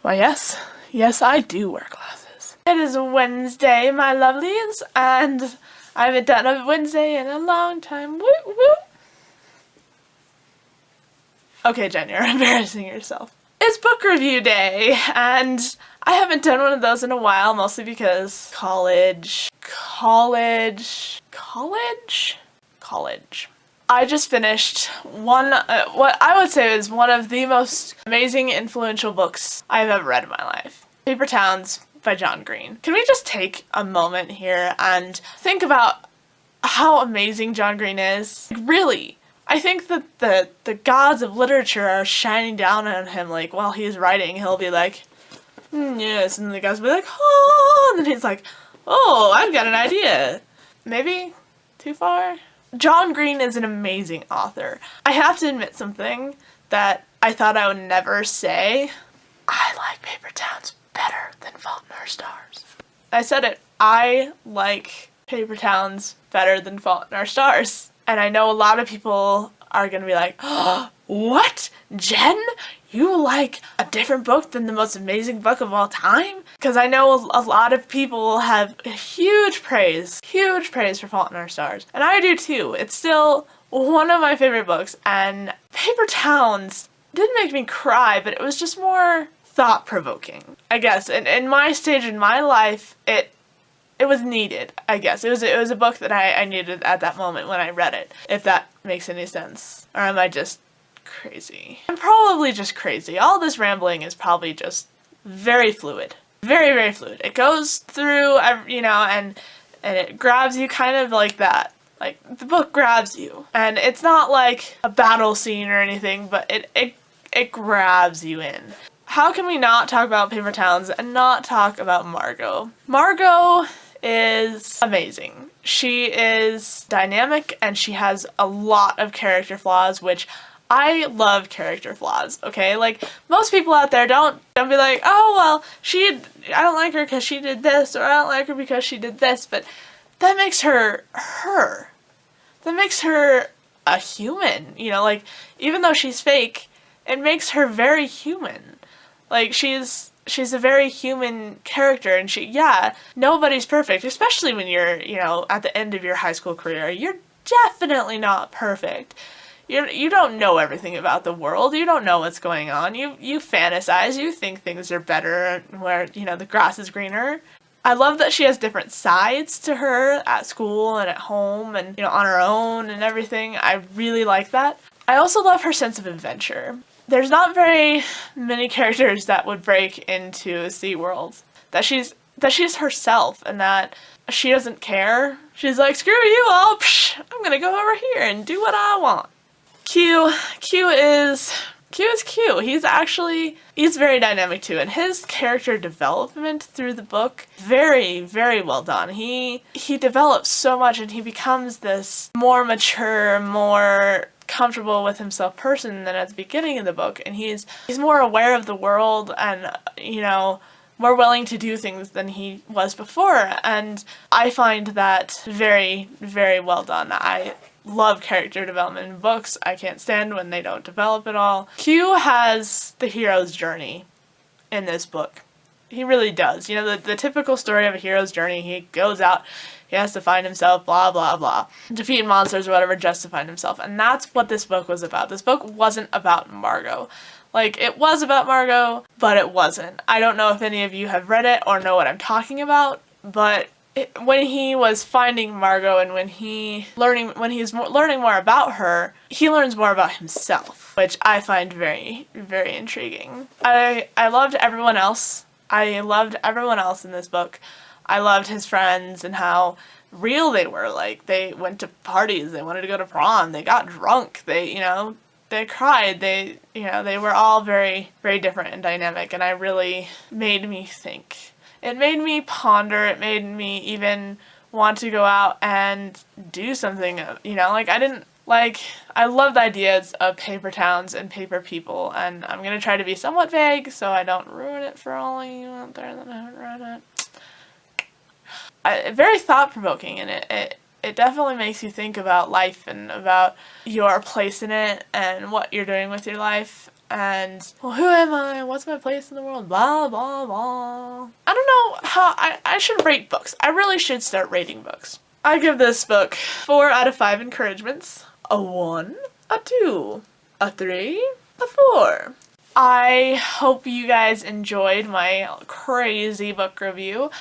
Why, yes. Yes, I do wear glasses. It is Wednesday, my lovelies, and I haven't done a Wednesday in a long time. Woo woo. Okay, Jen, you're embarrassing yourself. It's book review day, and I haven't done one of those in a while, mostly because college. I just finished what I would say is one of the most amazing, influential books I've ever read in my life. Paper Towns by John Green. Can we just take a moment here and think about how amazing John Green is? Really, I think that the gods of literature are shining down on him, like, while he's writing, he'll be like, yes, and the guys will be like, oh, and then he's like, oh, I've got an idea. Maybe too far? John Green is an amazing author. I have to admit something that I thought I would never say. I like Paper Towns better than Fault in Our Stars. I said it. I like Paper Towns better than Fault in Our Stars. And I know a lot of people are going to be like, oh, what? Jen? You like a different book than the most amazing book of all time? Because I know a lot of people have huge praise for Fault in Our Stars. And I do too. It's still one of my favorite books. And Paper Towns didn't make me cry, but it was just more thought-provoking, I guess. And in my stage in my life, it was needed, I guess. It was a book that I needed at that moment when I read it, if that makes any sense. Or am I just crazy? I'm probably just crazy. All this rambling is probably just very fluid. Very, very fluid. It goes through, and it grabs you kind of like that. Like, the book grabs you. And it's not like a battle scene or anything, but it grabs you in. How can we not talk about Paper Towns and not talk about Margot? Margot is amazing. She is dynamic and she has a lot of character flaws, which I love character flaws, okay? Like, most people out there don't be like, oh, well, I don't like her because she did this, or I don't like her because she did this, but that makes her her. That makes her a human, like, even though she's fake, it makes her very human. Like, she's a very human character, and nobody's perfect, especially when you're, at the end of your high school career. You're definitely not perfect. You don't know everything about the world. You don't know what's going on. You fantasize. You think things are better where, the grass is greener. I love that she has different sides to her at school and at home and, on her own and everything. I really like that. I also love her sense of adventure. There's not very many characters that would break into SeaWorld. That she's herself and that she doesn't care. She's like, screw you all. I'm gonna go over here and do what I want. Q is cute. He's very dynamic too, and his character development through the book, very, very well done. He develops so much and he becomes this more mature, more comfortable with himself person than at the beginning of the book, and he's more aware of the world and, more willing to do things than he was before, and I find that very, very well done. I love character development in books. I can't stand when they don't develop at all. Q has the hero's journey in this book. He really does. The typical story of a hero's journey, he goes out, he has to find himself, blah, blah, blah. Defeat monsters or whatever just to find himself. And that's what this book was about. This book wasn't about Margot. Like, it was about Margot, but it wasn't. I don't know if any of you have read it or know what I'm talking about, but when he was finding Margot and when he's learning more about her, he learns more about himself, which I find very, very intriguing. I loved everyone else. I loved everyone else in this book. I loved his friends and how real they were. Like, they went to parties, they wanted to go to prom, they got drunk, they cried, they were all very, very different and dynamic, and it really made me think. It made me ponder, it made me even want to go out and do something, I love the ideas of paper towns and paper people, and I'm going to try to be somewhat vague so I don't ruin it for all of you out there that haven't read it. Very thought-provoking, and it definitely makes you think about life and about your place in it and what you're doing with your life. and, well, who am I? What's my place in the world? Blah, blah, blah. I don't know how I should rate books. I really should start rating books. I give this book 4 out of 5 encouragements, a 1, a 2, a 3, a 4. I hope you guys enjoyed my crazy book review.